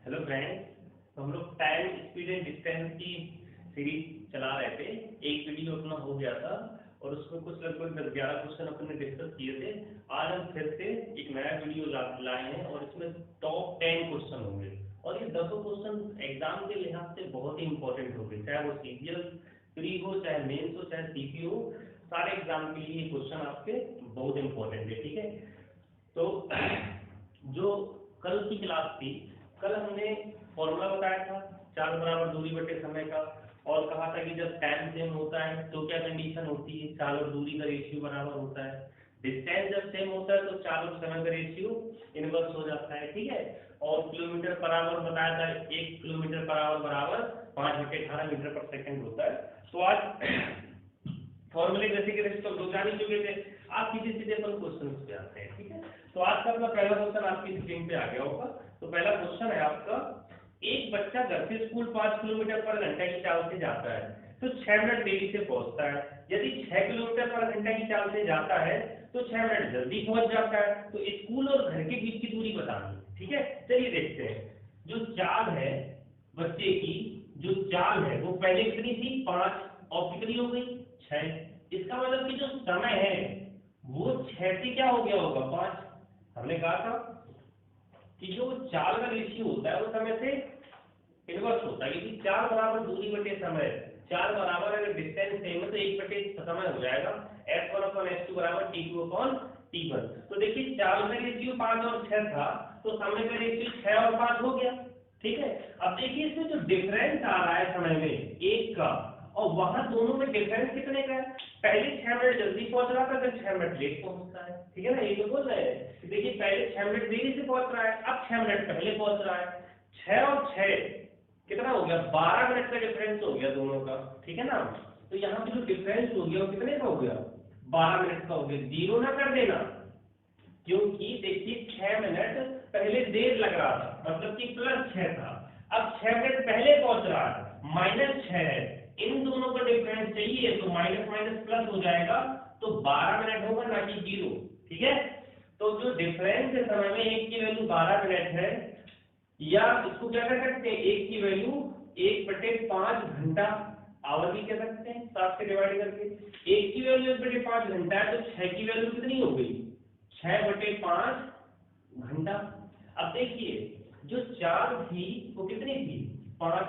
Hello friends, तो हम लोग टाइम स्पीड एंड डिस्टेंस की सीरीज चला रहे थे। एक वीडियो अपना हो गया था और उसमें कुछ लगभग 10-11 क्वेश्चन अपने डिस्कस किए थे। आज हम फिर से एक नया वीडियो लाए हैं और इसमें टॉप 10 क्वेश्चन होंगे और ये 10 क्वेश्चन एग्जाम के लिहाज से बहुत ही इंपॉर्टेंट होंगे, चाहे वो सीजीएल प्री हो, चाहे मेंस हो, चाहे सीपी हो। सारे एग्जाम के लिए ये क्वेश्चन आपके बहुत इंपॉर्टेंट है। ठीक है, तो जो कल की क्लास थी, कल हमने फॉर्मूला बताया था चाल बराबर दूरी बटे समय का, और कहा था कि जब टाइम सेम होता है तो क्या कंडीशन होती है, चाल और दूरी का रेशियो बराबर होता है। डिस्टेंस जब सेम होता है तो चाल और समय का रेशियो इनवर्स हो जाता है। ठीक है, और किलोमीटर पर आवर बताया था, 1 किलोमीटर पर आवर बराबर 5/18 मीटर पर सेकंड होता है। तो आज फॉर्मूले जैसे कि रेस्ट तो जान ही चुके थे, आप सीधे सीधे अपन क्वेश्चन पे आते हैं। ठीक है, तो आज का अपना पहला क्वेश्चन आपकी स्क्रीन पे आ गया होगा। तो पहला क्वेश्चन है आपका, एक बच्चा घर से स्कूल 5 किलोमीटर पर घंटा की चाल से जाता है तो 6 मिनट देरी से पहुंचता है। यदि 6 किलोमीटर पर घंटा की चाल से जाता है तो 6 मिनट जल्दी पहुंच जाता है। तो स्कूल और घर के बीच की दूरी बतानी। ठीक है, चलिए देखते हैं। जो चाल है बच्चे की, जो चाल है वो पहले कितनी थी, 5, और कितनी हो गई, 6। इसका मतलब कि जो समय है वो 6 से क्या हो गया होगा, 5। हमने कहा था कि जो चाल का रेशियो होता है वो समय से इनवर्स होता है, क्योंकि चाल बराबर दूरी बटे समय। चाल बराबर अगर डिस्टेंस सेम है तो 1 बटे समय हो जाएगा, s1/s2 बराबर t2/t1। तो देखिए चाल का रेशियो 5 और 6 था, तो समय का रेशियो 6 और 5 हो गया। ठीक है, अब देखिए इसमें जो डिफरेंस आ रहा है समय में 1 का, और वहां दोनों में डिफरेंस कितने का है। पहले 6 मिनट जल्दी पहुंच रहा था, फिर 6 मिनट लेट पहुंचता है। ठीक है ना, ये तो बोल रहे हैं। देखिए पहले 6 मिनट देरी से पहुंच रहा है, अब 6 मिनट पहले पहुंच रहा है। 6 और 6 कितना हो गया, 12 मिनट का डिफरेंस हो गया दोनों का। ठीक है ना, तो यहाँ पे जो डिफरेंस हो गया वो कितने का हो गया, 12 मिनट का हो गया। जीरो ना कर देना, क्योंकि देखिए 6 मिनट पहले देर लग रहा था, मतलब कि +6 था। अब 6 मिनट पहले पहुंच रहा है, -6 है। इन दोनों का डिफरेंस चाहिए तो माइनस माइनस प्लस हो जाएगा, तो 12 मिनट होगा ना कि 0। ठीक है, तो जो डिफरेंस है समय में, एक की वैल्यू 12 मिनट है, या इसको क्या कर सकते हैं, एक की वैल्यू 1/5 घंटा आवर भी कह सकते हैं, 7 से डिवाइड करके। एक की वैल्यू 1/5 घंटा है, तो 6 की वैल्यू कितनी हो गई, 6/5 घंटा। अब देखिए जो चाल थी वो कितनी थी, 5,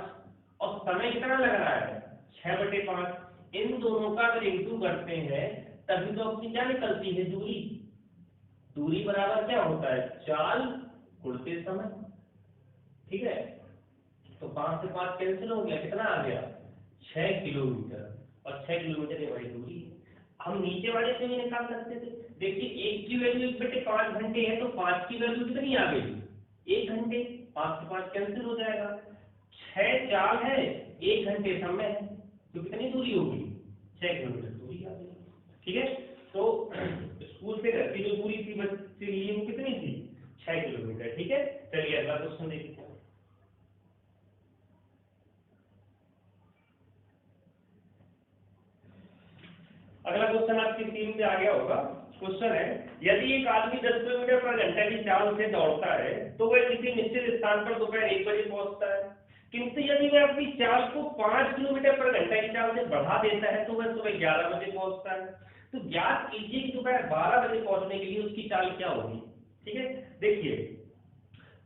और समय कितना लग रहा है, 6/5। इन दोनों का अगर इंटू करते हैं तभी तो अपनी क्या निकलती है, दूरी। दूरी बराबर क्या होता है, चाल गुणित समय। ठीक है, तो 5 से 5 कैंसिल हो गया, कितना आ गया, 6 किलोमीटर। और 6 किलोमीटर ये हमारी दूरी है। हम नीचे वाले से भी निकाल सकते थे। देखिए 1 की वैल्यू 1/5 घंटे है, तो 5 की वैल्यू कितनी आ गई, 1 घंटे। 5 से 5 कैंसिल हो जाएगा। 6 चाल है, 1 घंटे समय है, तो कितनी दूरी होगी, 6 किलोमीटर दूरी आ गई। ठीक है, तो स्कूल से घर की जो दूरी थी बच्चे लिए वो कितनी थी, 6 किलोमीटर। ठीक है, चलिए अगला क्वेश्चन देखते हैं। अगला क्वेश्चन आपकी स्क्रीन पे आ गया होगा। क्वेश्चन है, यदि एक आदमी 10 किलोमीटर पर घंटा की चाल से दौड़ता है तो वह किसी निश्चित स्थान पर दोपहर 1 बजे पहुंचता है, किंतु यदि वह अपनी चाल को 5 किलोमीटर पर घंटा की चाल से बढ़ा देता है तो वह सुबह 11 बजे पहुंचता है। तो ज्ञात कीजिए कि दोपहर 12 बजे पहुंचने के लिए उसकी चाल क्या होगी। ठीक है, देखिए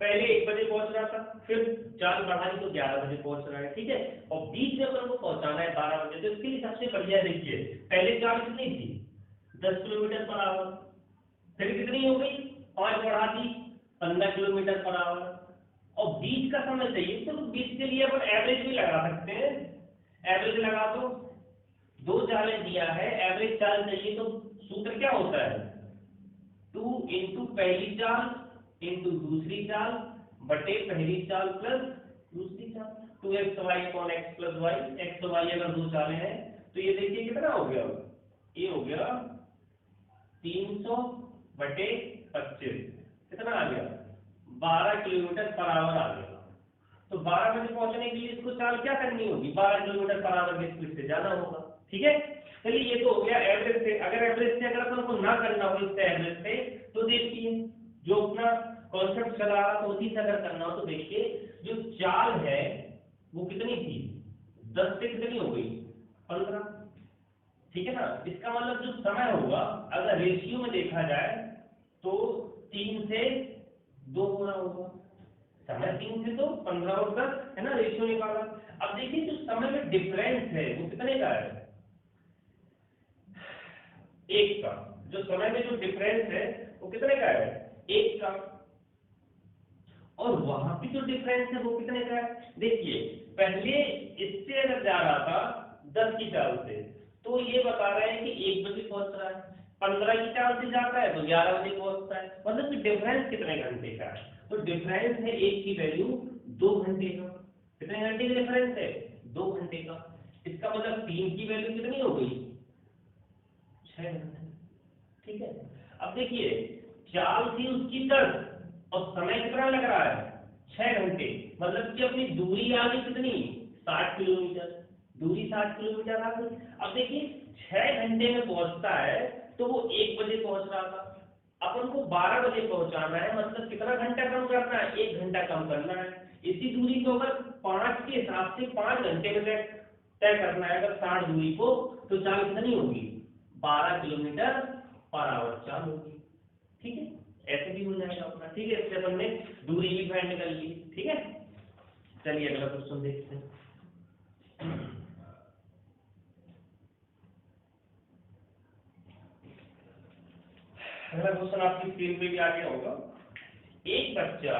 पहले 1 बजे पहुंच रहा था, फिर चाल बढ़ानी तो 11 बजे पहुंच रहा है। ठीक है, और बीच में अपन को पहुंचाना है 12 बजे, तो इसके लिए सबसे बढ़िया देखिए, पहले चाल कितनी थी, 10 किलोमीटर पर आवर, फिर कितनी हो गई, 5 बढ़ा दी, 15 किलोमीटर पर आवर। और बीच का समय चाहिए तो बीच के लिए अपन एवरेज भी लगा सकते हैं। एवरेज लगा दो, 2 चालें दिया है, एवरेज चाल चाहिए तो सूत्र क्या होता है, 2 इंटू पहली चाल इंटू दूसरी चाल बटे पहली चाल प्लस दूसरी चाल। 2xy upon x plus y, x और y अगर 2 चालें हैं तो ये देखिए कितना हो गया, ये हो गया 300/25, कितना आ गया, 12 किलोमीटर पर आवर आ गया। तो 12 बजे पहुंचने के लिए इसको चाल क्या करनी होगी, 12 किलोमीटर पर आवर की स्पीड से जाना होगा। ठीक है, चलिए ये तो हो गया एवरेज से। अगर एवरेज से अगर अपन को ना करना हो इससे एवरेज से, तो देखिए जो अपना कॉन्सेप्ट चला रहा तो उसी से अगर करना हो तो देखिए जो चाल है वो कितनी थी, 10 से कितनी हो गई, 15, ठीक है ना। इसका मतलब जो समय होगा अगर रेशियो में देखा जाए तो 3 से 2 गुना होगा, समय 3 से 2, 15 और 10 है ना, रेशियो निकाला। अब देखिए जो समय में डिफरेंस है वो कितने का है, 1 का। जो समय में जो डिफरेंस है वो कितने का है, 1 का। और वहां पे जो डिफरेंस है वो कितने का है, देखिए पहले इससे अगर जा रहा था 10 की चाल से तो ये बता रहे हैं कि 1 बजे पहुंच रहा है, 15 की चाल से जाता है तो 11 बजे पहुंचता है, मतलब कि डिफरेंस कितने घंटे का है। तो डिफरेंस है 1 की वैल्यू 2 घंटे का। कितने घंटे का डिफरेंस है, 2 घंटे का। इसका मतलब 3 की वैल्यू कितनी हो गई, 6 घंटे, ठीक है। अब देखिए चाल थी उसकी 10 और समय कितना लग रहा है, 6 घंटे, मतलब कि अपनी दूरी आ गई कितनी, 60 किलोमीटर, दूरी 60 किलोमीटर आ गई। अब देखिए 6 घंटे में पहुंचता है तो वो 1 बजे पहुंच रहा था, अपन को 12 बजे पहुंचाना है, मतलब कितना घंटा कम करना है, 1 घंटा कम करना है। इसी दूरी को अगर 5 के हिसाब से 5 घंटे में तय करना है अगर 60 दूरी को, तो चाल कितनी होगी, 12 किलोमीटर पर आवर चाल होगी, ठीक है। ऐसे भी हो जाएगा अपना, ठीक है। इससे अपन ने दूरी भी फाइंड कर ली, ठीक है। चलिए अगला क्वेश्चन देखते हैं। अगला क्वेश्चन आपकी स्क्रीन पे भी आ गया होगा। एक बच्चा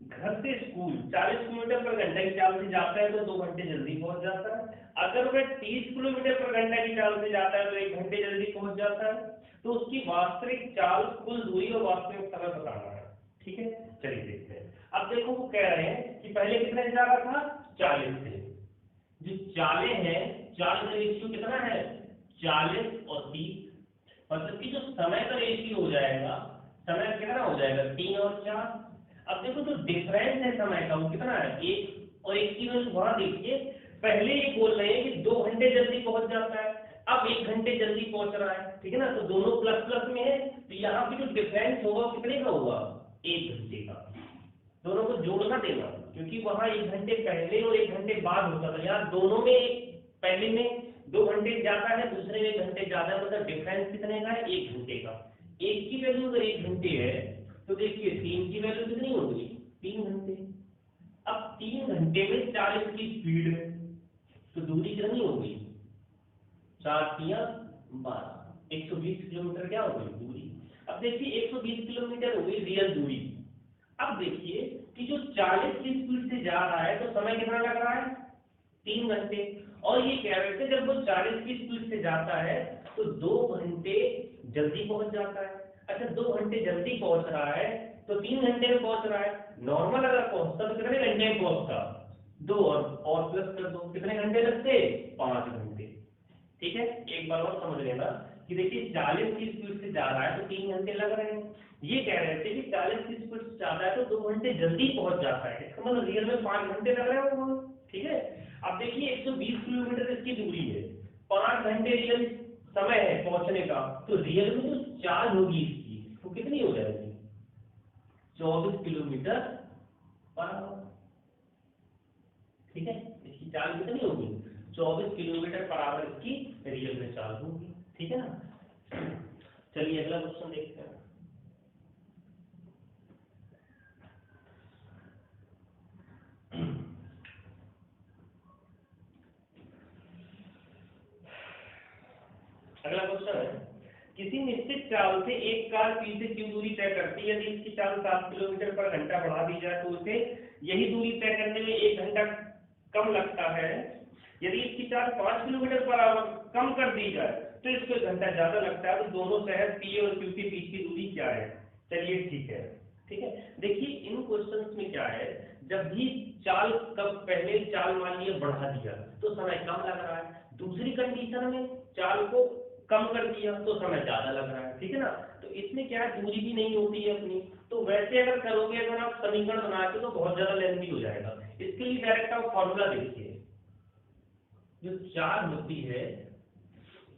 घर से स्कूल 40 किलोमीटर पर घंटा की चाल से जाता है तो 2 घंटे जल्दी पहुंच जाता है। अगर वह 30 किलोमीटर पर घंटा की चाल से जाता है तो 1 घंटे जल्दी पहुंच जाता है। तो उसकी वास्तविक चाल, कुल दूरी और वास्तविक समय बताना है, ठीक है। चलिए देखते हैं। अब देखो वो कह रहे हैं कि पहले कितने से जा रहा था, 40 से। जो चालें हैं, चाल का रेशियो कितना है, 40 और 30, मतलब कि जो समय का रेशियो हो जाएगा, समय कितना हो जाएगा, 3 और 4। अब देखो जो डिफरेंस है समय का वो कितना है, 1 और 1 की वैल्यू वहां देखिए, पहले ये बोल रहे हैं कि 2 घंटे जल्दी पहुंच जाता है, अब 1 घंटे जल्दी पहुंच रहा है, ठीक है ना। तो दोनों प्लस प्लस में है, तो यहाँ पे जो डिफरेंस होगा कितने का होगा, 1 घंटे का। दोनों को जोड़ना देना, क्योंकि वहां 1 घंटे पहले और 1 घंटे बाद होता था, यहाँ दोनों में पहले में 2 घंटे ज्यादा है, दूसरे में 1 घंटे ज्यादा है, मतलब डिफरेंस कितने का है, 1 घंटे का। 1 की वैल्यू अगर 1 घंटे है तो देखिए 3 की वैल्यू कितनी होगी, 3 घंटे। अब 3 घंटे में 40 की स्पीड है तो दूरी कितनी होगी, 4 तिया 12, 120 किलोमीटर क्या हो गई दूरी। अब देखिए 120 किलोमीटर हो गई रियल दूरी। अब देखिए कि जो 40 की स्पीड से जा रहा है तो समय कितना लग रहा है, 3 घंटे। और ये कह रहे थे जब वो 40 की स्पीड से जाता है तो 2 घंटे जल्दी पहुंच जाता है। अच्छा 2 घंटे जल्दी पहुंच रहा है तो 3 घंटे में पहुंच रहा है। नॉर्मल अगर पहुंचता तो कितने घंटे में पहुंचता, 2 और प्लस कर दो, कितने घंटे लगते, 5 घंटे, ठीक है। एक बार और समझ लेना कि देखिए 40 की स्पीड से जा रहा है तो 3 घंटे लग रहे हैं। ये कह रहे थे कि 40 की स्पीड से जाता है तो 2 घंटे जल्दी पहुंच जाता है, इसका मतलब रियल में 5 घंटे लग रहे हैं, ठीक है। अब देखिए 120 किलोमीटर इसकी दूरी है, 5 घंटे रियल समय है पहुंचने का, तो रियल में जो चाल होगी इसकी वो कितनी हो जाएगी, 24 किलोमीटर पर आवर, ठीक है। इसकी चाल कितनी होगी, 24 किलोमीटर पर आवर इसकी रियल में चाल होगी, ठीक है ना। चलिए अगला क्वेश्चन देखते हैं। अगला क्वेश्चन है, किसी निश्चित चाल से एक कार P से Q दूरी तय करती है, यदि इसकी चाल 7 किलोमीटर पर घंटा बढ़ा दी जाए तो उसे यही दूरी तय करने में 1 घंटा कम लगता है। यदि इसकी चाल 5 किलोमीटर पर आवर कम कर दी जाए तो इसको 1 घंटा ज्यादा लगता है। तो दोनों शहर P और Q के बीच की दूरी क्या है। चलिए ठीक है, ठीक है। देखिए इन क्वेश्चंस में क्या है, जब भी चाल कब पहले चाल मान लिया बढ़ा दिया तो समय कम लग रहा है, दूसरी कंडीशन में चाल को कम कर दिया तो समय ज्यादा लग रहा है, ठीक है ना। तो इसमें क्या है, दूरी भी नहीं होती है अपनी, तो वैसे अगर करोगे, अगर आप समीकरण बनाते तो बहुत ज्यादा लेंथी हो जाएगा। इसके लिए डायरेक्ट आप फॉर्मूला देखिए, जो चाल होती है,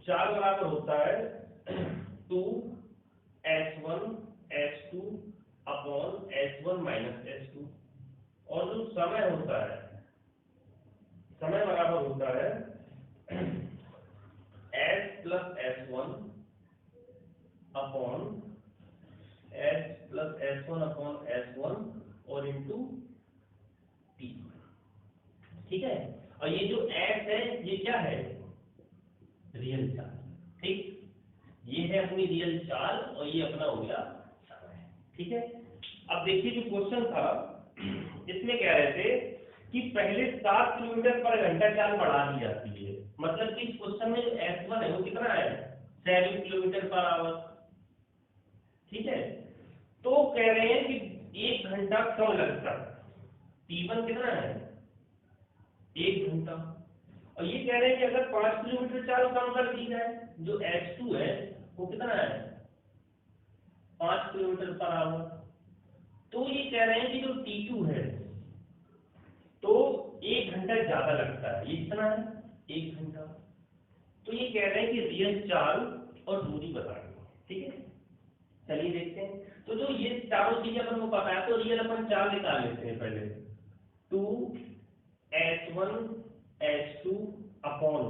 चाल बराबर होता है 2h1 h2 upon S1 minus S2, और जो समय होता है, समय बराबर होता है S plus S1 upon S plus S1 upon S1 और इंटू T। ठीक है, और ये जो S है ये क्या है, रियल चार्ज। ठीक, ये है अपनी रियल चार्ज और ये अपना हो गया समय। ठीक है, अब देखिए जो क्वेश्चन था इसमें कह रहे थे कि पहले 7 किलोमीटर पर घंटा चाल बढ़ा दी जाती है, मतलब कि इस क्वेश्चन में जो S1 है वो कितना है, 7 किलोमीटर पर आवर। ठीक है, तो कह रहे हैं कि 1 घंटा कम लगता है, T1 कितना है, 1 घंटा, और ये कह रहे हैं कि अगर 5 किलोमीटर चाल कम कर दी जाए, जो S2 है वो कितना है, 5 किलोमीटर पर आवर, तो ये कह रहे हैं कि जो T2 है तो 1 घंटा ज्यादा लगता है, ये कितना है, 1 घंटा। तो ये कह रहे हैं कि रियल चाल और दूरी बतानी। ठीक है, चलिए देखते हैं। तो जो ये चारों चीजें अपन को पता है तो रियल अपन चाल निकाल लेते हैं पहले, 2S1 S2 upon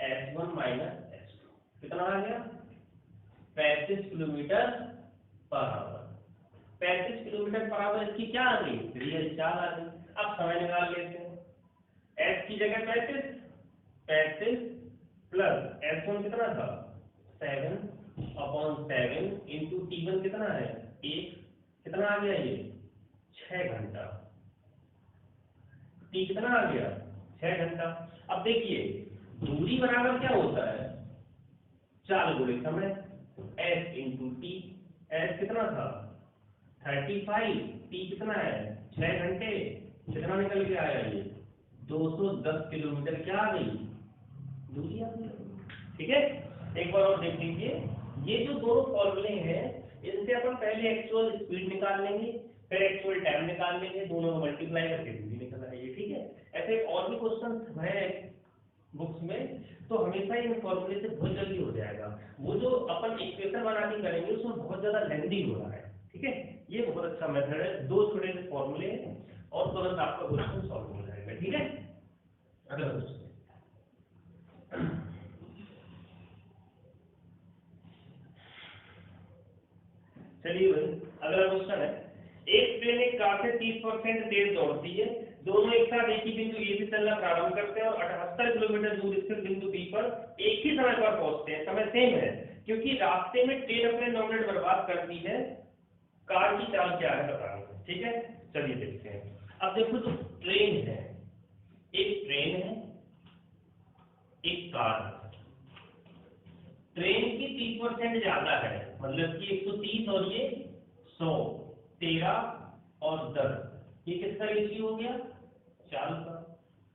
S1 minus S2, कितना आ गया, 35 kilometre per hour. 35 kilometre per hour इसकी क्या आ गई, रियल चाल आ गई। अब समय निकाल लेते हैं, S की जगह 35 प्लस S1 कितना था, 7 अपॉन 7 इंटू T1 कितना है, 1, कितना आ गया ये, 6 घंटा। T कितना आ गया, 6 घंटा। अब देखिए दूरी बराबर क्या होता है, चाल गुणे समय, S इंटू T। S कितना था 35, T कितना है 6 घंटे, कितना निकल के आया ये 210 किलोमीटर क्या आ गई, दूरी आ गई। ठीक है, एक बार और देख लीजिए, ये जो दोनों फॉर्मूले हैं इनसे अपन पहले एक्चुअल स्पीड निकाल लेंगे, फिर एक्चुअल टाइम निकाल लेंगे, दोनों को मल्टीप्लाई करके दूरी निकल आएगी। ठीक है, ऐसे और भी क्वेश्चन है बुक्स में, तो हमेशा इन फॉर्मूले से बहुत जल्दी हो जाएगा। वो जो अपन इक्वेशन बना के करेंगे उसमें बहुत ज्यादा लेंथी हो रहा है। ठीक है, ये बहुत अच्छा मेथड है, 2 छोटे से फॉर्मूले और तुरंत आपका क्वेश्चन सॉल्व हो जाएगा। ठीक है, अगला क्वेश्चन, चलिए भाई अगला क्वेश्चन है, एक ट्रेन एक कार से 30% तेज दौड़ती है, दोनों एक साथ एक ही बिंदु ए से चलना प्रारंभ करते हैं और 78 किलोमीटर दूर स्थित बिंदु बी पर एक ही समय पर पहुंचते हैं। समय सेम है क्योंकि रास्ते में ट्रेन अपने 9 मिनट बर्बाद करती है, कार की चाल क्या है बताना। ठीक है, चलिए देखते हैं। अब देखो जो ट्रेन है, एक ट्रेन है एक कार है, ट्रेन की 30% ज्यादा है, मतलब कि 130 और ये 100, 13 और 10, ये किसका रेशियो हो गया, चाल का।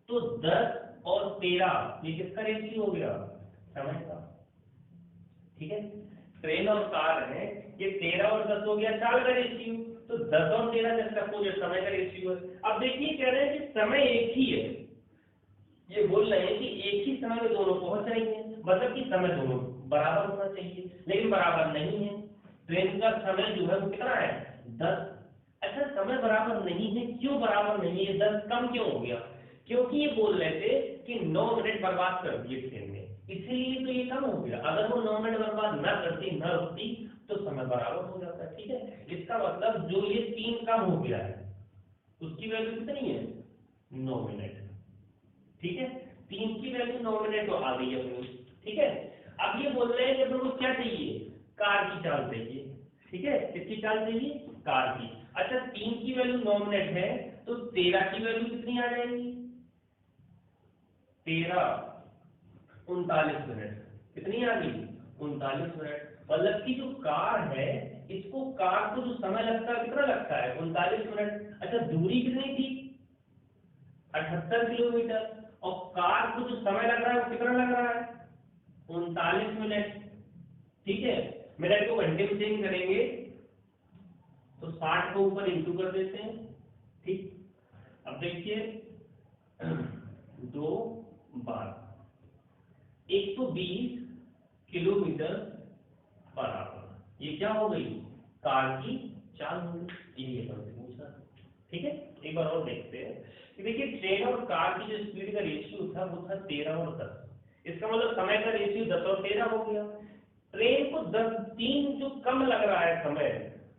तो 10 और 13 ये किसका रेशियो हो गया, समय का। ठीक है, ट्रेन और कार है, ये 13 और 10 हो गया चाल का रेशियो, तो 10 और 13 जिसका पूरे समय का रेशियो है। अब देखिए कह रहे हैं कि समय एक ही है, ये बोल रहे हैं कि एक ही समय में दोनों पहुंच रही हैं, मतलब कि समय दोनों बराबर होना चाहिए, लेकिन बराबर नहीं है। ट्रेन का समय जो है वो कितना है, 10। अच्छा समय बराबर नहीं है, क्यों बराबर नहीं है, 10 कम क्यों हो गया, क्योंकि ये बोल रहे थे कि 9 मिनट बर्बाद कर दिए ट्रेन ने, इसीलिए तो ये कम हो गया। अगर वो 9 मिनट बर्बाद न करती न रुकती तो समय बराबर हो जाता है। ठीक है, इसका मतलब जो ये 3 कम हो गया है उसकी वैल्यू कितनी है, 9 मिनट। ठीक है, 3 की वैल्यू 9 मिनट तो आ गई अपनी। ठीक है, अब ये बोल रहे हैं कि अपने को क्या चाहिए, कार की चाल चाहिए। ठीक है, किसकी चाल चाहिए, कार की। अच्छा 3 की वैल्यू 9 मिनट है तो 13 की वैल्यू कितनी आ जाएगी, 13 39 मिनट, कितनी आ गई 39 मिनट। मतलब कि जो कार है इसको, कार को जो समय लगता है कितना लगता है, 39 मिनट। अच्छा दूरी कितनी थी, 78 किलोमीटर, और कार को जो समय लग रहा है वो कितना लग रहा है, 39 मिनट। ठीक है, मिनट को घंटे में चेंज करेंगे तो 60 को ऊपर इंटू कर देते हैं। ठीक, अब देखिए 2 बार 120 किलोमीटर पर आवर, ये क्या हो गई कार की चाल यही है पूछा। ठीक है, एक बार और देखते हैं कि देखिए ट्रेन और कार की जो स्पीड का रेशियो था वो था 13 और 10। इसका मतलब समय का रेशियो 10 और 13 हो गया। ट्रेन को 10 3 जो कम लग रहा है समय,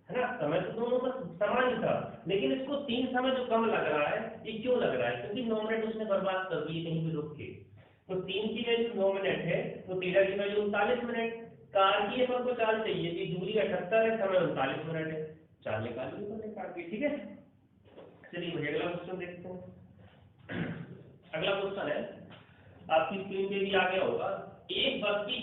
है ना, समय तो दोनों का समान ही था, लेकिन इसको 3 समय जो कम लग रहा है, ये क्यों लग रहा है? क्योंकि 9 मिनट उसने बर्बाद कर दिए कहीं भी रुक के। तो 3 की वैल्यू 9 मिनट है, तो 13 की वैल्यू 39 मिनट। कार की अपन को चाल चाहिए थी, दूरी 78 है, समय 39 मिनट है, चाल निकालिए तो निकाल दी। ठीक है, चलिए भैया अगला क्वेश्चन देखते हैं। अगला क्वेश्चन है, आपकी स्क्रीन पे भी आ गया होगा। एक बस की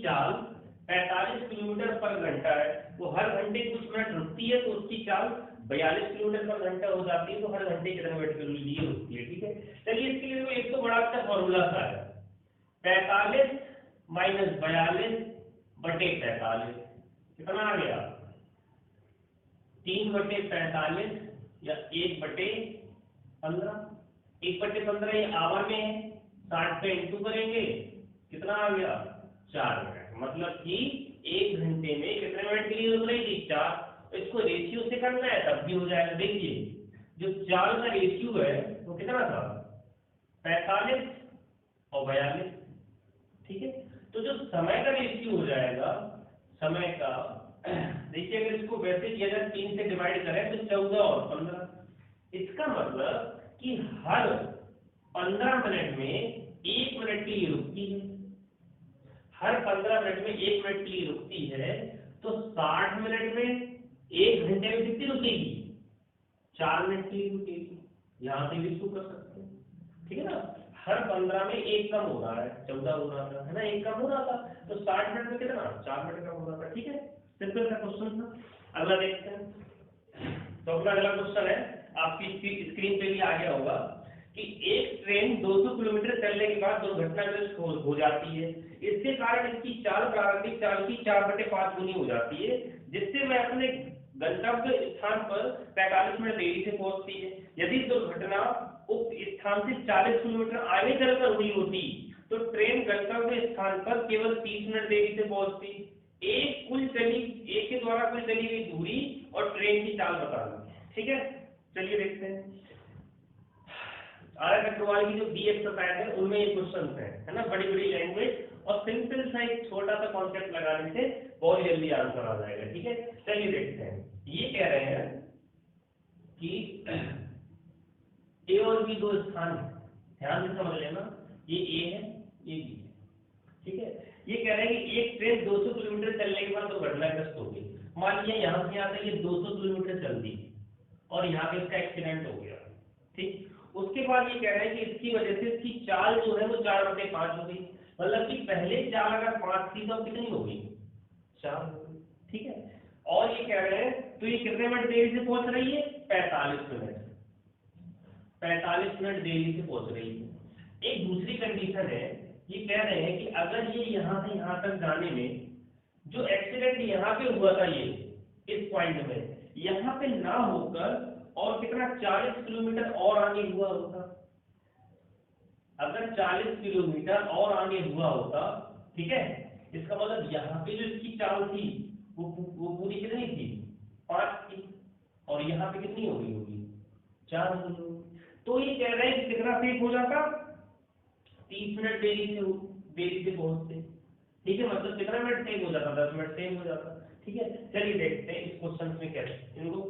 चाल 45 किलोमीटर पर घंटा है, वो हर घंटे कुछ मिनट रुकती है, तो उसकी चाल 42 किलोमीटर पर घंटा हो जाती है, तो हर घंटे कितने मिनट के लिए रुकती है। ठीक है, चलिए इसके लिए एक तो बड़ा अच्छा फॉर्मूला सा है, 45 माइनस 42 बटे 45, कितना आ गया? 3 बटे 45 या 1 बटे 15। 1 बटे 15 ये आवर में है, 60 पे इंटू करेंगे, कितना आ गया? 4 मिनट। मतलब कि 1 घंटे में कितने मिनट के लिए रुक रही थी? 4। इसको रेशियो से करना है तब भी हो जाएगा। देखिए जो चाल का रेशियो है वो कितना था? 45 और 42। ठीक है, तो जो समय का रेशियो हो जाएगा, समय का, देखिए अगर इसको वैसे किया जाए 3 से डिवाइड करें तो 14 और 15। इसका मतलब कि हर 15 मिनट में 1 मिनट के लिए रुकती है, हर 15 मिनट में 1 मिनट के लिए रुकती है, तो 60 मिनट में 1 घंटे में कितनी रुकेगी? 4 मिनट के लिए रुकेगी। यहाँ से भी शुरू कर सकते हैं। ठीक है ना, हर 15 में 1 कम हो रहा है, 14 हो रहा था, है ना, 1 कम हो रहा था, तो 60 मिनट में कितना? 4 मिनट कम हो रहा था। ठीक है, सिंपल सा क्वेश्चन था। अगला देखते हैं। तो अपना अगला क्वेश्चन है, आपकी स्क्रीन पे भी आ गया होगा कि एक ट्रेन 200 किलोमीटर चलने के बाद दुर्घटनाग्रस्त हो जाती है। इसके कारण इसकी चाल प्रारंभिक चाल की 4/5 गुनी हो जाती है, जिससे वह अपने गंतव्य स्थान पर 45 मिनट देरी से पहुंचती है। यदि दुर्घटना उक्त स्थान से 40 किलोमीटर आगे चलकर हुई होती तो ट्रेन गंतव्य स्थान पर केवल 30 मिनट देरी से पहुंचती। एक के द्वारा कुल चली हुई दूरी और ट्रेन की चाल बताना। ठीक है, चलिए देखते हैं। आर एफ अग्रवाल की जो बी एक्सरसाइज है उनमें ये क्वेश्चन है ना, बड़ी बड़ी लैंग्वेज और सिंपल सा एक छोटा सा कॉन्सेप्ट लगाने से बहुत जल्दी आंसर आ जाएगा। ठीक है, चलिए देखते हैं। ये कह रहे हैं कि ए और बी दो स्थान है, ध्यान से समझ लेना, ये ए है, ये बी है। ठीक है, ये कह रहे हैं कि एक ट्रेन 200 किलोमीटर चलने के बाद दुर्घटनाग्रस्त हो गई। मान लिया यहाँ से यहाँ तक ये 200 किलोमीटर चल दी और यहाँ पे इसका एक्सीडेंट हो गया। ठीक, उसके बाद ये कह रहे हैं कि इसकी वजह से इसकी चाल जो है वो 4/5 हो गई। मतलब कि पहले चाल अगर 5 थी तो कितनी हो गई? 4 हो गई। ठीक है, और ये कह रहे हैं तो ये कितने मिनट देरी से पहुंच रही है? 45 मिनट। 45 मिनट देरी से पहुंच रही है। एक दूसरी कंडीशन है, ये कह रहे हैं कि अगर ये यहाँ से यहाँ तक जाने में जो एक्सीडेंट यहाँ पे हुआ था, ये इस पॉइंट में यहाँ पे ना होकर और कितना 40 किलोमीटर और आगे हुआ होता, अगर 40 किलोमीटर और आगे हुआ होता, ठीक है, इसका मतलब यहाँ पे जो इसकी चाल थी वो पूरी कितनी थी? 5 थी, और यहाँ पे कितनी हो गई होगी? 4 हो गई होगी। तो ये कह रहे हैं कि कितना सेफ हो जाता? 30 मिनट देरी से पहुंचते। ठीक है, मतलब कितना मिनट सेव हो जाता? 10 मिनट सेव हो जाता। ठीक है, चलिए देखते हैं इस क्वेश्चन में कैसे इनको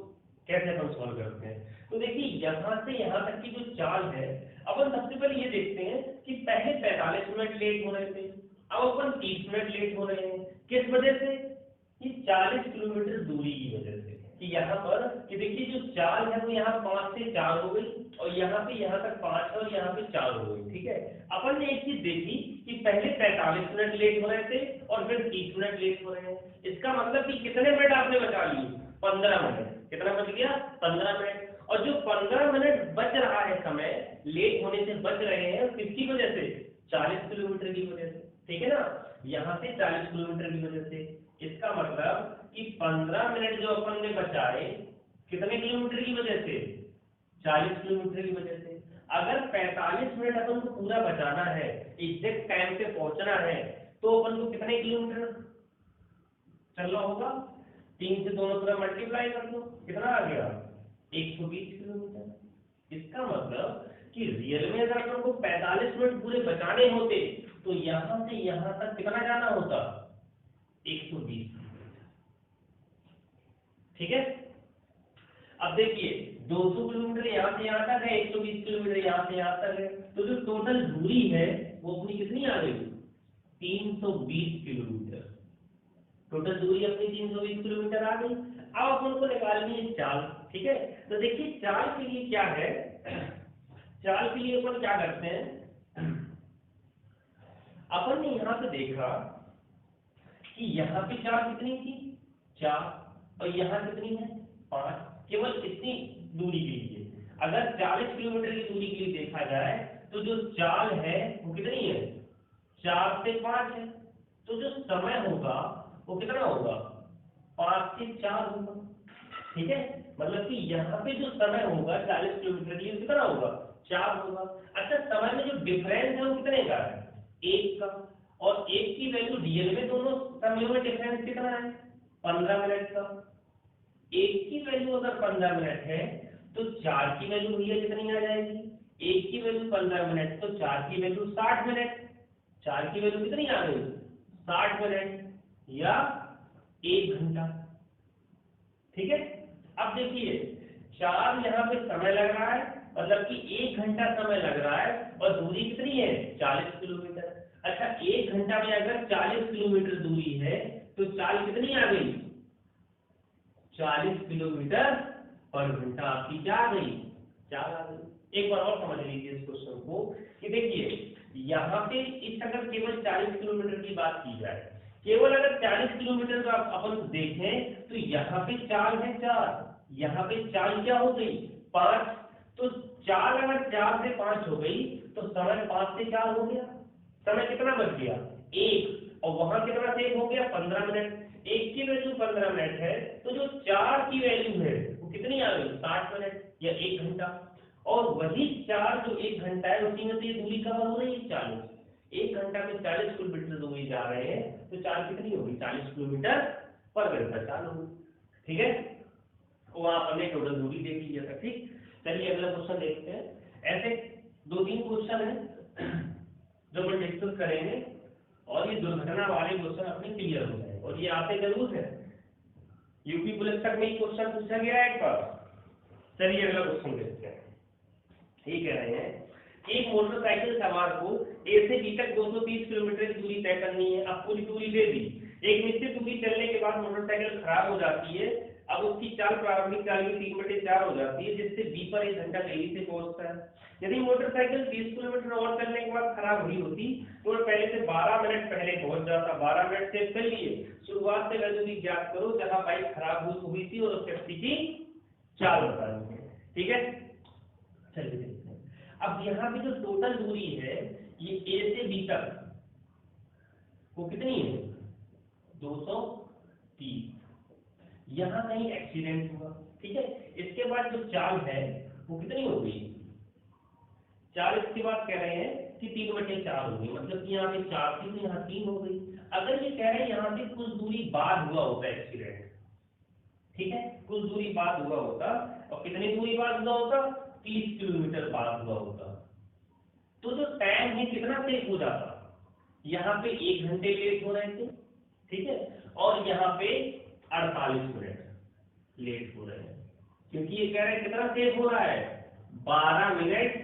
कैसे हम सॉल्व करते हैं। तो देखिए यहाँ से यहाँ तक की जो चाल है, अपन सबसे पहले ये देखते हैं कि पहले 45 मिनट लेट हो रहे थे, अब अपन 30 मिनट लेट हो रहे हैं। किस वजह से? कि 40 किलोमीटर दूरी की वजह से। कि यहाँ पर कि देखिए जो चाल है वो यहाँ 5 से 4 हो गई, और यहाँ पे यहाँ तक 5 है और यहाँ पे 4 हो गई। ठीक है, अपन ने एक चीज देखी कि पहले 45 मिनट लेट हो रहे थे और फिर 30 मिनट लेट हो रहे हैं। इसका मतलब कि कितने मिनट आपने बचा लिए? 15 मिनट। कितना बच गया? 15 मिनट। और जो 15 मिनट बच रहा है समय, लेट होने से बच रहे हैं, किसकी वजह से? 40 किलोमीटर की वजह से। ठीक है ना, यहाँ से 40 किलोमीटर की वजह से। इसका मतलब कि 15 मिनट जो अपन ने बचाए कितने किलोमीटर की वजह से? 40 किलोमीटर की वजह से। अगर 45 मिनट अपन को पूरा बचाना है, एग्जैक्ट टाइम पे पहुंचना है, तो अपन को कितने किलोमीटर चलना होगा? 3 से दोनों तरफ मल्टीप्लाई कर दो, कितना आ गया 120 किलोमीटर। इसका मतलब कि रियल में अगर अपन को 45 मिनट पूरे बचाने होते तो यहां से यहां तक कितना जाना होता 120 किलोमीटर। ठीक है, अब देखिए 200 किलोमीटर यहाँ से यहाँ तक है, 120 किलोमीटर यहाँ से यहाँ तक है, तो जो टोटल दूरी है वो अपनी कितनी आ गई 320 किलोमीटर। टोटल दूरी अपनी 320 किलोमीटर आ गई। अब अपन को निकालनी है चाल। ठीक है, तो देखिए चाल के लिए क्या है, चाल के लिए अपन क्या करते हैं, अपन ने यहाँ पे देखा कि यहाँ पे चाल कितनी थी 4 और यहाँ कितनी है 5, केवल इतनी दूरी के लिए। अगर 40 किलोमीटर की दूरी के लिए देखा जाए तो जो चाल है वो कितनी है 4 से 5 है, तो जो समय होगा वो कितना होगा 5 से 4 होगा। ठीक है, मतलब कि यहाँ पे जो समय होगा 40 किलोमीटर के लिए कितना होगा 4 होगा। अच्छा, समय में जो डिफरेंस है वो कितने का है 1 का, और 1 की वैल्यू रियल में दोनों समयों में डिफरेंस कितना है 15 मिनट का। 1 की वैल्यू अगर 15 मिनट है तो 4 की वैल्यू भैया कितनी आ जाएगी, 1 की वैल्यू 15 मिनट तो 4 की वैल्यू 60 मिनट। 4 की वैल्यू कितनी आ गई 60 मिनट या 1 घंटा। ठीक है, अब देखिए 4 यहाँ पे समय लग रहा है, मतलब कि 1 घंटा समय लग रहा है, और दूरी कितनी है 40 किलोमीटर। अच्छा, 1 घंटा में अगर 40 किलोमीटर दूरी है तो चाल कितनी आ गई 40 किलोमीटर पर घंटा आपकी क्या आ गई चाल आ गई। एक बार और समझ लीजिए इस क्वेश्चन को कि देखिए यहाँ पे इस अगर केवल 40 किलोमीटर की बात की जाए, केवल अगर 40 किलोमीटर का अपन देखें तो यहाँ पे चाल है 4, यहाँ पे चाल क्या हो गई 5, तो चाल अगर 4 से 5 हो गई तो समय 5 से 4 हो गया, समय कितना बच गया 1, और वहां कितना सेव हो गया 15 मिनट। 1 की वैल्यू 15 मिनट है तो जो 4 की वैल्यू है वो कितनी आ गई 60 मिनट या 1 घंटा, और वही 4 जो 1 घंटा है उसी में से दूरी कवर हो रही है 40। 1 घंटा में 40 किलोमीटर दूरी जा रहे हैं तो चाल कितनी होगी 40 किलोमीटर पर घंटा चाल होगी। ठीक है, वहां हमने टोटल दूरी देख लिया था। ठीक, चलिए अगला क्वेश्चन देखते हैं। ऐसे 2-3 क्वेश्चन है जो हम डिस्कस करेंगे और ये दुर्घटना वाले क्वेश्चन अपने क्लियर हो जाए, और ये आते जरूर है, यूपी पुलिस तक में क्वेश्चन पूछा गया है एक बार। चलिए अगला क्वेश्चन देखते हैं। ये कह रहे हैं एक मोटरसाइकिल सवार को ए से बी तक 230 किलोमीटर की दूरी तय करनी है। अब पूरी दूरी दे दी, एक निश्चित दूरी चलने के बाद मोटरसाइकिल खराब हो जाती है। अब उसकी चाल प्रारंभिक चाल की 3/4 हो जाती है, जिससे बी पर 1 घंटा देरी से पहुंचता है। यदि मोटरसाइकिल 30 किलोमीटर और चलने के बाद खराब हुई होती तो वह पहले से 12 मिनट पहले पहुंच जाता। 12 मिनट से कर लिए, शुरुआत से वह दूरी ज्ञात करो जहां बाइक खराब हुई थी और उस व्यक्ति की चाल बतानी है। ठीक है, चलिए देखते हैं। अब यहाँ पे जो टोटल दूरी है ये ए से बी तक वो कितनी है 230। यहाँ कहीं एक्सीडेंट हुआ, ठीक है, इसके बाद जो चाल है वो कितनी हो गई चाल, इसके बाद कह रहे हैं कि 3/4 हो गई, मतलब कि यहाँ पे 4 थी तो यहाँ 3 हो गई। अगर ये कह रहे हैं यहाँ से कुछ दूरी बाद हुआ होता एक्सीडेंट, ठीक है, कुछ दूरी बाद हुआ होता, और कितनी दूरी बाद हुआ होता 30 किलोमीटर बाद हुआ होता, तो जो टाइम है कितना सेव हो जाता, यहाँ पे 1 घंटे लेट हो रहे थे, ठीक है, और यहाँ पे 48 मिनट लेट हो रहे हैं, क्योंकि ये कह रहे हैं कितना सेव हो रहा है 12 मिनट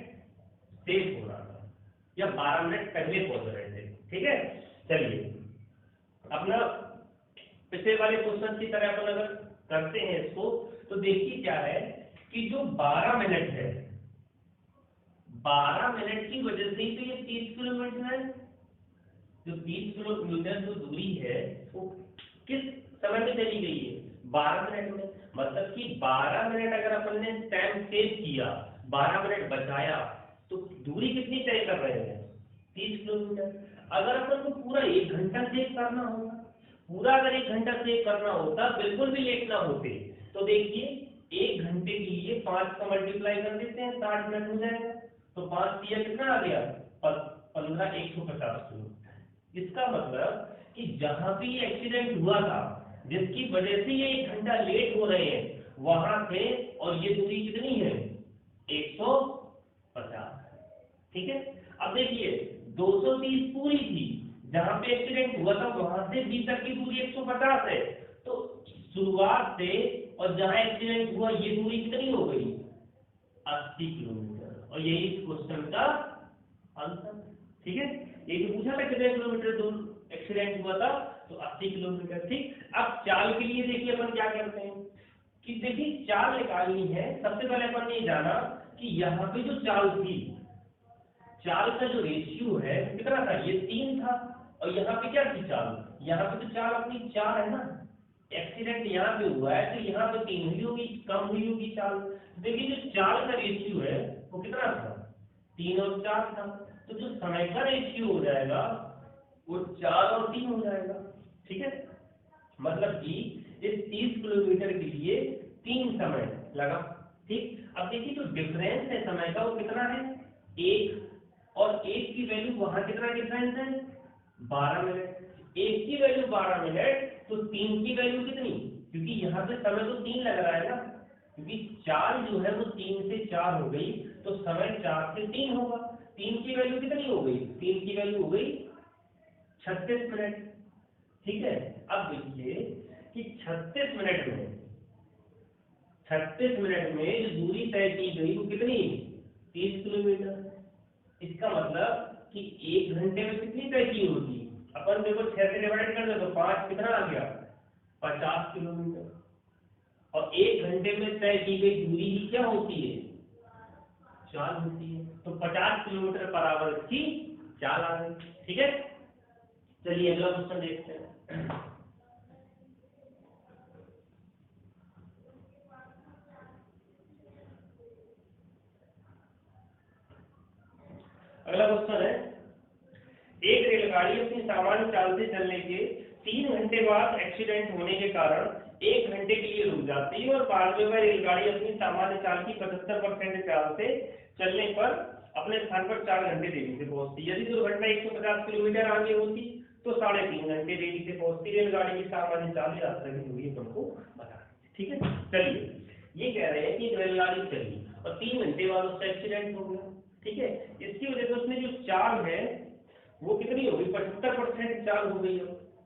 सेव हो रहा था, या 12 मिनट पहले पहुंच रहे थे। ठीक है, चलिए अपना पिछले वाले क्वेश्चन की तरह अपन अगर करते हैं इसको, तो देखिए क्या है कि जो 12 मिनट है, 12 मिनट की वजह से ही तो ये 30 किलोमीटर है। जो 30 किलोमीटर जो दूरी है वो किस समय में चली गई है 12 मिनट में, मतलब कि 12 मिनट अगर अपन ने टाइम सेव किया, 12 मिनट बचाया, तो दूरी कितनी तय कर रहे हैं 30 किलोमीटर। अगर अपन को पूरा 1 घंटा सेव करना होगा, पूरा अगर 1 घंटा सेव करना होता, बिल्कुल भी लेट ना होते, तो देखिए 1 घंटे के लिए 5 का मल्टीप्लाई कर देते हैं, 60 मिनट हो जाएगा, तो 5 दिया कितना आ गया 15, 150 किलोमीटर। इसका मतलब कि जहां भी एक्सीडेंट हुआ था जिसकी वजह से ये 1 घंटा लेट हो रहे हैं वहां से, और ये दूरी कितनी है 150। ठीक है, अब देखिए 230 पूरी थी, जहां पे एक्सीडेंट हुआ था वहां से बी तक की दूरी 150 है, तो शुरुआत से और जहां एक्सीडेंट हुआ ये दूरी कितनी हो गई 80 किलोमीटर, और यही इस क्वेश्चन का आंसर। ठीक है, ये जो पूछा था कितने किलोमीटर दूर एक्सीडेंट हुआ था, तो 80 किलोमीटर। ठीक, अब चाल के लिए देखिए अपन क्या करते हैं कि देखिए चाल निकालनी है। सबसे पहले अपन ने जाना कि यहाँ पे जो चाल थी, चाल का जो रेशियो है कितना था, ये 3 था, और यहाँ पे क्या थी चाल, यहाँ पे तो चाल अपनी 4 है ना, एक्सीडेंट यहाँ पे हुआ है तो यहाँ पे 3 हुई होगी, कम हुई होगी चाल। देखिए जो चाल का रेशियो है वो कितना था, 3 और 4 था, तो जो समय का रेशियो हो जाएगा वो 4 और 3 हो जाएगा। ठीक है, मतलब कि इस 30 किलोमीटर के लिए 3 समय लगा। ठीक, अब देखिए जो डिफरेंस है समय का वो कितना है 1, और 1 की वैल्यू वहां कितना डिफरेंस है 12 मिनट। 1 की वैल्यू 12 मिनट, तो 3 की वैल्यू कितनी, क्योंकि यहाँ पे समय तो 3 लग रहा है ना, क्योंकि चाल जो है वो 3 से 4 हो गई, तो समय 4 से 3 होगा। 3 की वैल्यू कितनी हो गई, 3 की वैल्यू हो गई 36 मिनट। ठीक है, अब देखिए कि 36 मिनट में, 36 मिनट में जो दूरी तय की गई वो कितनी 30 किलोमीटर। इसका मतलब कि 1 घंटे में कितनी तय की होगी, अपन देखो 6 से डिवाइड कर दो तो 5 कितना आ गया 50 किलोमीटर, और 1 घंटे में तय की गई दूरी ही क्या होती है चाल होती है, तो 50 किलोमीटर पर आवर की चाल आ गई। ठीक है, चलिए अगला क्वेश्चन देखते हैं। अगला क्वेश्चन है, एक रेलगाड़ी अपनी सामान्य चाल से चलने के 3 घंटे बाद एक्सीडेंट होने के कारण 1 घंटे के लिए रुक जाती है, और बाद में वह रेलगाड़ी अपनी सामान्य चाल की 75% चाल से चलने पर अपने स्थान पर 4 घंटे देरी से पहुंचती। यदि दुर्घटना 150 किलोमीटर आगे होती तो 3.5 घंटे देरी से पहुंचती। रेलगाड़ी की सामान्य चाल यात्रा की दूरी तुमको बता। ठीक है, चलिए ये कह रहे हैं कि रेलगाड़ी चली और 3 घंटे बाद उसका एक्सीडेंट हो गया। ठीक है, इसकी वजह से उसमें जो चाल है वो कितनी हो गई 75% चाल हो गई हो।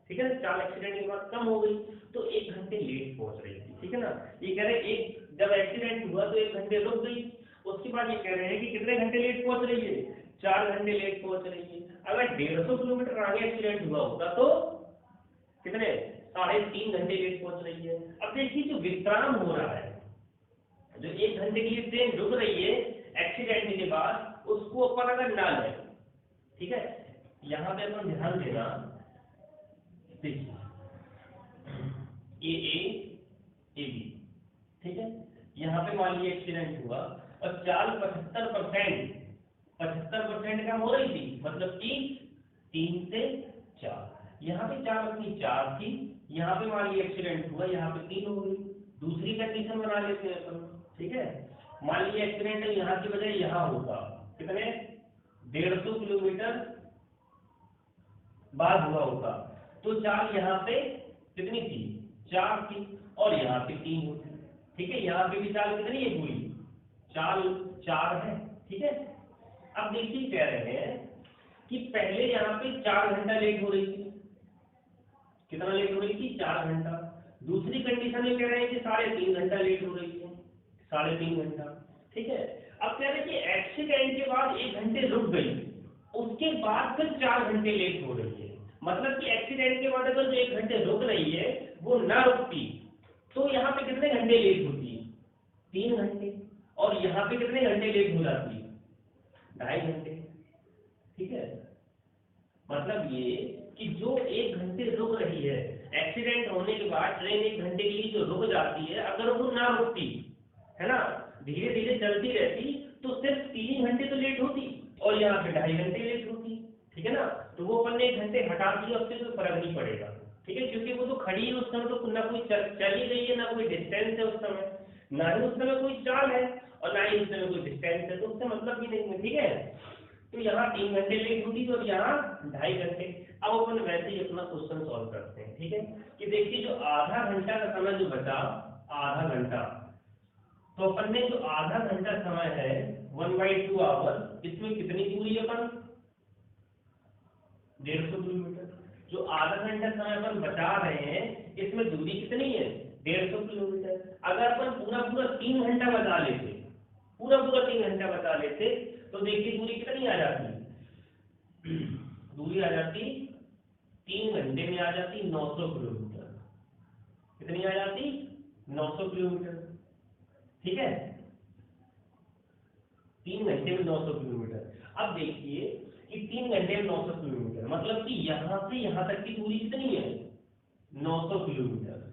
ठीक है, चाल एक्सीडेंट के बाद कम हो गई, तो 1 घंटे लेट पहुंच रही थी। ठीक है ना, ये कह रहे हैं एक जब एक्सीडेंट हुआ तो 1 घंटे रुक गई, उसके बाद ये कह रहे हैं कि कितने घंटे लेट पहुंच रही है 4 घंटे लेट पहुंच रही है। अगर 150 किलोमीटर आगे एक्सीडेंट हुआ होता तो कितने 3.5 घंटे लेट पहुंच रही है। अब देखिए जो विश्राम हो रहा है, जो 1 घंटे के लिए ट्रेन रुक रही है एक्सीडेंट के बाद, उसको अपन अगर ना लें, ठीक है, यहाँ पे अपन ध्यान देना, देखिए ए बी, ठीक है, यहाँ पे मान लीजिए एक्सीडेंट हुआ और चाल 75% कम हो रही थी, मतलब कि 3 से 4। यहाँ पे चाल अपनी 4 थी, यहाँ पे मान लीजिए एक्सीडेंट हुआ, यहाँ पे 3 हो गई। दूसरी कंडीशन बना लेते हैं अपन। ठीक है, मान लीजिए एक्सीडेंट यहाँ की बजाय यहाँ होता, कितने 150 किलोमीटर बाद हुआ होगा, तो चाल यहाँ पे कितनी थी 4 थी, और यहाँ पे 3 होती। ठीक है, यहाँ पे भी चाल कितनी है पूरी चाल 4 है। ठीक है, अब देखिए कह रहे हैं कि पहले यहाँ पे 4 घंटा लेट हो रही थी, कितना लेट हो रही थी 4 घंटा। दूसरी कंडीशन में कह रहे हैं कि 3.5 घंटा लेट हो रही है, 3.5 घंटा। ठीक है, अब कह रहे हैं कि एक्सीडेंट के बाद 1 घंटे रुक गई, उसके बाद फिर 4 घंटे लेट हो रही है। मतलब कि एक्सीडेंट के बाद अगर जो 1 घंटे रुक रही है वो ना रुकती तो यहाँ पे कितने घंटे लेट होती 3 घंटे, और यहाँ पे कितने घंटे लेट हो जाती 2.5 घंटे। ठीक है, मतलब ये कि जो 1 घंटे रुक रही है, एक्सीडेंट होने के बाद ट्रेन 1 घंटे के लिए जो रुक जाती है, अगर वो ना रुकती है ना, धीरे धीरे चलती रहती, तो सिर्फ 3 घंटे तो लेट होती, और यहाँ पे 2.5 घंटे लेट होती। ठीक है ना, तो वो अपन ने 1 घंटे हटा दिया, उससे कोई फर्क नहीं पड़ेगा। ठीक है, क्योंकि वो तो खड़ी है उस समय, तो ना कोई चली गई है, ना कोई डिस्टेंस है उस समय, ना ही उस समय कोई चाल है, और ना ही उस समय कोई डिस्टेंस है, तो उससे मतलब भी नहीं है। ठीक है, तो यहाँ 3 घंटे लेट होती और यहाँ 2.5 घंटे। अब अपन वैसे ही अपना क्वेश्चन सॉल्व करते हैं, ठीक है। कि देखिए जो आधा घंटा का समय जो बचा, आधा घंटा, तो अपन ने जो आधा घंटा समय है 1/2 आवर, इसमें कितनी दूरी है अपन, 150 किलोमीटर। जो आधा घंटा समय अपन बचा रहे हैं इसमें दूरी कितनी है, 150 किलोमीटर। अगर अपन पूरा पूरा 3 घंटा बचा लेते, पूरा पूरा 3 घंटा बचा लेते, तो देखिए दूरी कितनी आ जाती, दूरी आ जाती 3 घंटे में आ जाती 900 किलोमीटर। कितनी आ जाती, 900 किलोमीटर, ठीक है, 3 घंटे में 900 किलोमीटर। अब देखिए कि 3 घंटे में 900 किलोमीटर मतलब कि यहां से यहां तक की दूरी कितनी है, 900 किलोमीटर।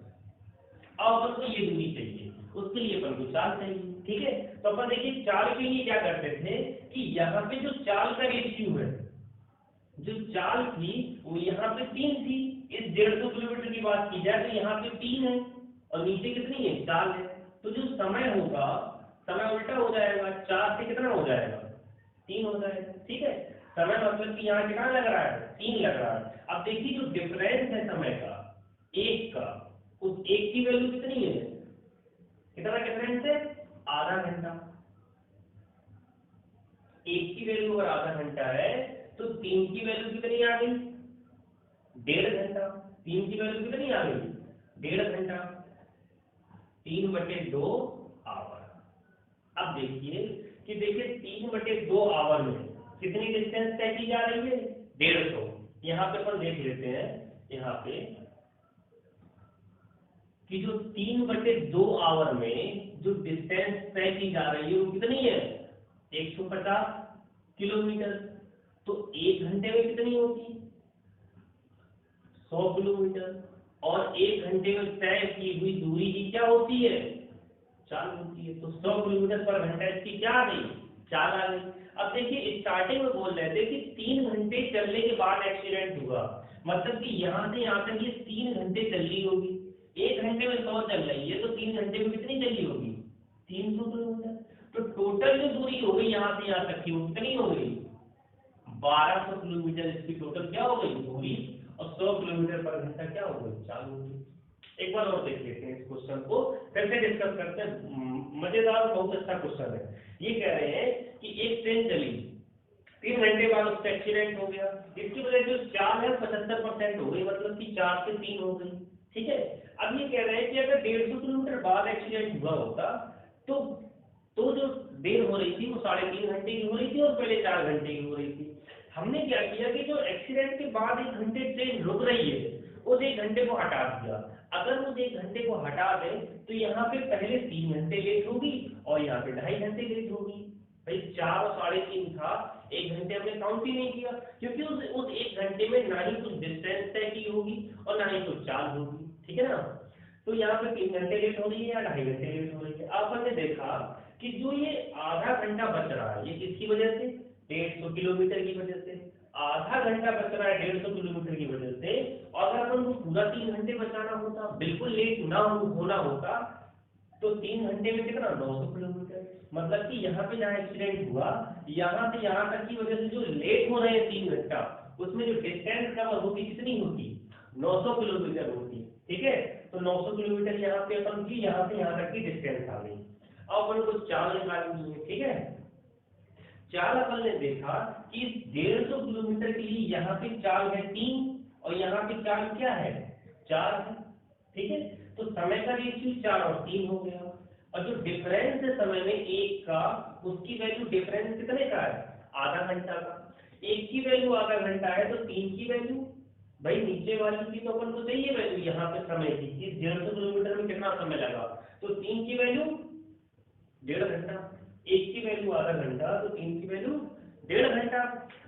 अब अपन को ये दूरी चाहिए, उसके लिए अपन को चाल चाहिए, ठीक है। तो अपन देखिए चाल के लिए क्या करते थे कि यहाँ पे जो चाल का रेशियो है, जो चाल थी वो यहाँ पे 3 थी। इस 150 किलोमीटर की बात की जाए तो यहाँ पे 3 है और नीचे कितनी है, 4 है। तो जो समय होगा, समय उल्टा हो जाएगा, 4 से कितना हो जाएगा, 3 हो जाएगा, ठीक है। समय मतलब कि यहाँ कितना लग रहा है, 3 लग रहा है। अब देखिए जो डिफरेंस है समय का, एक का, उस एक की वैल्यू कितनी है, कितना डिफरेंस है, आधा घंटा। एक की वैल्यू अगर आधा घंटा है तो 3 की वैल्यू कितनी आ गई, 1.5 घंटा। 3 की वैल्यू कितनी आ गई, 1.5 घंटा, 3/2 आवर। अब देखिए कि देखिए 3/2 आवर में कितनी डिस्टेंस तय की जा रही है, 150। यहाँ पे अपन देख लेते हैं, यहाँ पे कि जो 3/2 आवर में जो डिस्टेंस तय की जा रही है वो कितनी है, 150 किलोमीटर। तो 1 घंटे में कितनी होगी, 100 किलोमीटर। और 1 घंटे में तय की हुई दूरी की क्या होती है, चाल होती है। तो 100 किलोमीटर पर घंटा इसकी क्या आ गई, चाल आ गई। अब देखिए स्टार्टिंग में बोल रहे थे कि 3 घंटे चलने के बाद एक्सीडेंट हुआ, मतलब कि यहाँ से यहाँ तक ये 3 घंटे चल रही होगी। 1 घंटे में 100 चल रही है तो 3 घंटे में कितनी चली होगी, 300 किलोमीटर। तो टोटल जो दूरी हो गई यहाँ से यहाँ तक की वो कितनी हो गई, 1200 किलोमीटर इसकी टोटल क्या हो गई दूरी। और 100 किलोमीटर पर घंटा क्या हो गई, चाल हो गई। एक बार और देख लेते हैं इस क्वेश्चन को, फिर से डिस्कस करते हैं। मजेदार बहुत अच्छा क्वेश्चन है। ये कह रहे हैं कि एक ट्रेन चली, 3 घंटे बाद उसका एक्सीडेंट हो गया, इसकी वजह जो चाल है 75% हो गई, मतलब कि 4 से 3 हो गई, ठीक है। अब ये कह रहे हैं कि अगर 150 किलोमीटर बाद एक्सीडेंट हुआ होता तो जो देर हो रही थी वो 3.5 घंटे की हो रही थी और पहले 4 घंटे की हो रही थी। हमने क्या किया कि जो एक्सीडेंट के बाद 1 घंटे ट्रेन रुक रही है उस 1 घंटे को हटा दिया। अगर उस 1 घंटे को हटा दें तो यहाँ पे पहले 3 घंटे लेट होगी और यहाँ पे 2.5 घंटे लेट होगी। भाई 4 और 3.5 था, 1 घंटे हमने काउंट ही नहीं किया, क्योंकि उस 1 घंटे में ना ही कुछ डिस्टेंस तय की होगी और ना ही कुछ चाल होगी, ठीक है ना। तो यहाँ पे 3 घंटे लेट हो रही है या 2.5 घंटे लेट हो रही है। अपन ने देखा कि जो ये आधा घंटा बच रहा है ये किसकी वजह से, 150 किलोमीटर की वजह से। आधा घंटा बच रहा है 150 किलोमीटर की वजह से। और अगर अपन को पूरा 3 घंटे बचाना होता, बिल्कुल लेट ना होना होता, तो 3 घंटे में कितना, 900 किलोमीटर। मतलब कि यहाँ पे जहाँ एक्सीडेंट हुआ यहाँ से यहाँ तक की वजह से जो लेट हो रहे हैं 3 घंटा, उसमें जो डिस्टेंस कवर होती कितनी होती, 900 किलोमीटर होती, ठीक है। तो 900 किलोमीटर यहाँ पे अपन की यहाँ से यहाँ तक की डिस्टेंस आ गई। अब अपन को चाल निकालनी है, ठीक है। चाल अपन ने देखा कि 150 किलोमीटर के लिए यहाँ पे चाल है 3 और यहाँ पे चाल क्या है, 4 है, ठीक है। तो समय का रेशियो 4 और 3 हो गया। और जो डिफरेंस है समय में 1 का, उसकी वैल्यू डिफरेंस कितने का है, आधा घंटा का। 1 की वैल्यू आधा घंटा है तो 3 की वैल्यू, भाई नीचे वाली की तो अपन को चाहिए वैल्यू यहाँ पे समय की, 150 किलोमीटर में कितना समय लगा, तो 3 की वैल्यू 1.5 घंटा। 1 की वैल्यू आधा घंटा तो 3 की वैल्यू 1.5 घंटा।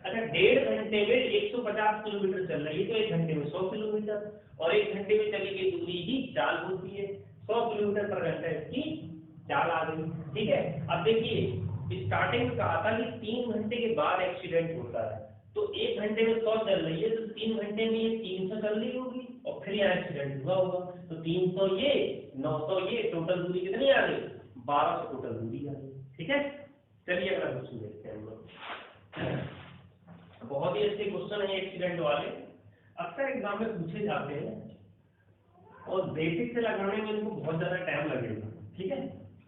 अच्छा 1.5 घंटे में 150 किलोमीटर चल रही है तो 1 घंटे में 100 किलोमीटर, और 1 घंटे में चली गई दूरी ही चाल होती है। 100 किलोमीटर पर घंटा इसकी चाल आ गई, ठीक है। अब देखिए स्टार्टिंग में कहा था कि 3 घंटे के बाद एक्सीडेंट होता है, तो 1 घंटे में 100 चल रही है तो 3 घंटे में ये 300 चल रही होगी और फिर यहाँ एक्सीडेंट हुआ होगा। तो 300 ये 900 ये टोटल दूरी कितनी आ गई, 1200 टोटल दूरी आ गई, ठीक है। चलिए अगला क्वेश्चन देखते हैं हम लोग। बहुत ही अच्छे क्वेश्चन है एक्सीडेंट वाले। अक्सर एग्जाम में पूछे जाते हैं और बेसिक से लगाने में इनको बहुत ज्यादा टाइम लगेगा, ठीक है।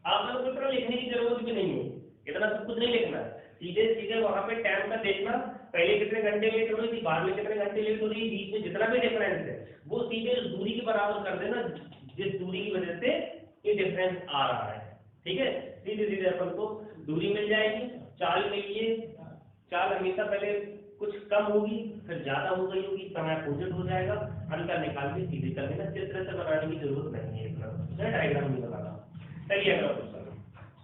आप लोगों को इतना लिखने की जरूरत भी नहीं है, इतना सब कुछ नहीं लिखना है, सीधे सीधे वहां पे टाइम का देखना, पहले कितने घंटे लेट हो रही थी, बाद में कितने घंटे लेट हो रही है, बीच में जितना भी डिफरेंस है वो सीधे उस दूरी के बराबर कर देना जिस दूरी की वजह से ये डिफरेंस आ रहा है, ठीक है। सीधे सीधे अपन को दूरी मिल जाएगी। चाल के लिए चाल हमेशा पहले कुछ कम होगी फिर ज्यादा हो गई होगी, समय अपोजिट हो जाएगा, अंतर निकाल के सीधे कर देना, चित्र से बनाने की जरूरत नहीं है, इतना डायग्राम नहीं बनाना। चलिए अगला क्वेश्चन।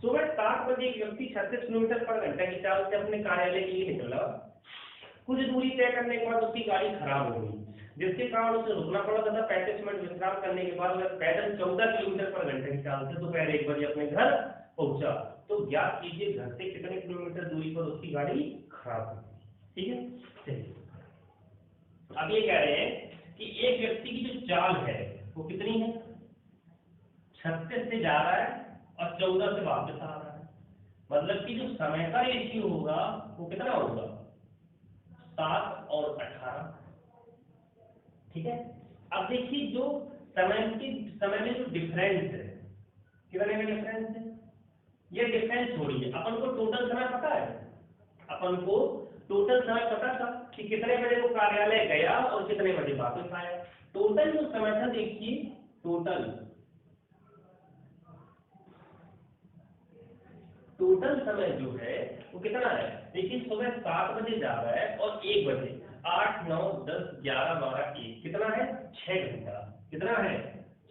सुबह 7 बजे एक व्यक्ति 36 किलोमीटर पर घंटा की चाल से अपने कार्यालय के लिए निकला। कुछ दूरी तय करने के बाद उसकी गाड़ी खराब हो गई, जिसके कारण उसे रुकना पड़ा तथा 35 मिनट विश्राम करने के बाद वह पैदल 14 किलोमीटर पर घंटे की चाल से दोपहर 1 बजे अपने घर पहुंचा। तो ज्ञात कीजिए घर से कितने किलोमीटर दूरी पर उसकी गाड़ी खराब हुई, ठीक है। चलिए अब ये कह रहे हैं कि एक व्यक्ति की जो चाल है वो कितनी है, 36 से जा रहा है और 14 से वापस आ रहा है, मतलब कि जो समय का रेशियो होगा वो कितना होगा, 7 और 18, ठीक है। अब देखिए जो समय में जो डिफरेंस है, कितने में डिफरेंस है, ये डिफरेंस छोड़िए, अपन को टोटल समय पता है, अपन को टोटल समय पता था कि कितने बजे वो कार्यालय गया और कितने बजे वापस आया। टोटल जो समय था देखिए, टोटल समय जो है वो कितना है, देखिए सुबह 7 बजे जा रहा है और 1 बजे, 8 9 10 11 12 1 कितना है, 6 घंटा, कितना है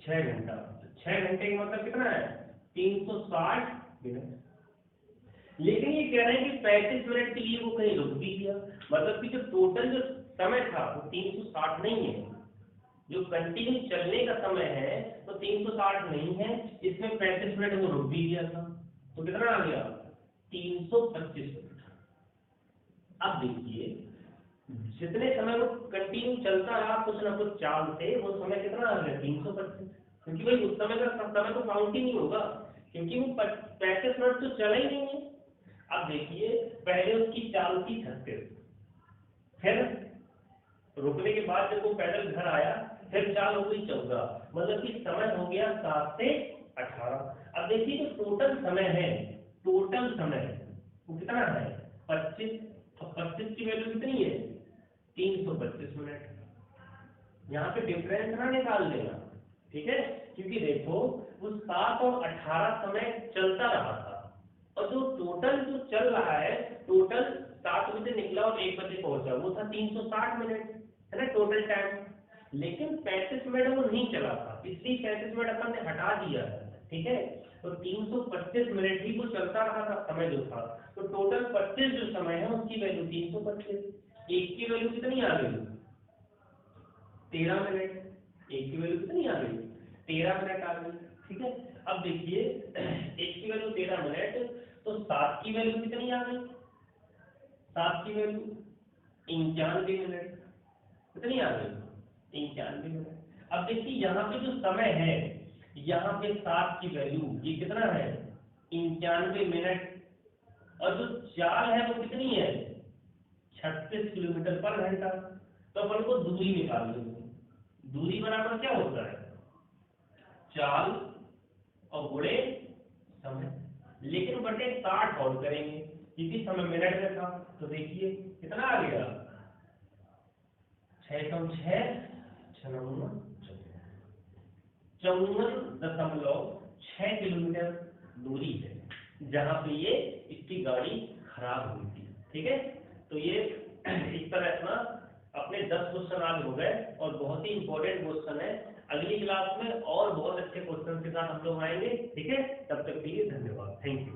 6 घंटा, 6 घंटे का मतलब कितना है 360 मिनट। लेकिन ये कह रहे हैं कि 35 मिनट के लिए वो कहीं रुक भी गया, मतलब कि जो टोटल जो समय था वो 360 नहीं है, जो कंटिन्यू चलने का समय है वो 360 नहीं है, इसमें 35 मिनट वो रुक भी गया था, तो कितना आ गया 325 मिनट। अब देखिए जितने समय वो कंटिन्यू चलता रहा कुछ ना कुछ चाल से, वो समय कितना आ गया 325, क्योंकि भाई उस समय का समय तो काउंट ही नहीं होगा, क्योंकि वो 35 मिनट तो चला ही नहीं है। अब देखिए पहले उसकी चाल थी 36, फिर रुकने के बाद जब वो पैदल घर आया फिर चाल हो गई 14, मतलब कि समय हो गया 7 से 18। अब देखिए जो टोटल समय है, टोटल समय वो कितना है 25, अब 25 की वैल्यू कितनी है 325 मिनट। यहाँ पे डिफरेंस ना निकाल देना, ठीक है, क्योंकि देखो वो 7 और 18 समय चलता रहा था, और जो टोटल जो चल रहा है, टोटल 7 बजे निकला और 1 बजे पहुंचा, वो था 360 मिनट, है ना टोटल टाइम। लेकिन 35 मिनट वो नहीं चला था, इसलिए 35 मिनट अपन ने हटा दिया है, ठीक है। तो 325 मिनट ही वो चलता रहा था समय जो था, तो टोटल 25 जो समय है उसकी वैल्यू 325, एक की वैल्यू कितनी आ गई 13 मिनट, एक की वैल्यू कितनी आ गई 13 मिनट आ गई, ठीक है। अब देखिए एक की वैल्यू 13 मिनट, तो 7 की वैल्यू कितनी आ गई, 7 की वैल्यू 91 मिनट, कितनी आ गई 91 मिनट। अब देखिए यहाँ पे जो समय है, यहाँ पे 7 की वैल्यू ये कितना है 91 मिनट, और जो चाल है वो कितनी है 36 किलोमीटर पर घंटा। तो अपन को दूरी निकालनी है, दूरी बराबर क्या होता है चाल और गुणे समय, लेकिन बटे 60 और करेंगे क्योंकि समय मिनट में था। तो देखिए कितना आ गया 6 कम 6 54.6 किलोमीटर दूरी है जहां पे ये इसकी गाड़ी खराब हुई थी, ठीक है। तो ये इस तरह अपना अपने 10 क्वेश्चन आज हो गए और बहुत ही इंपॉर्टेंट क्वेश्चन है। अगली क्लास में और बहुत अच्छे क्वेश्चन के साथ हम लोग आएंगे, ठीक है। तब तक के लिए धन्यवाद, थैंक यू।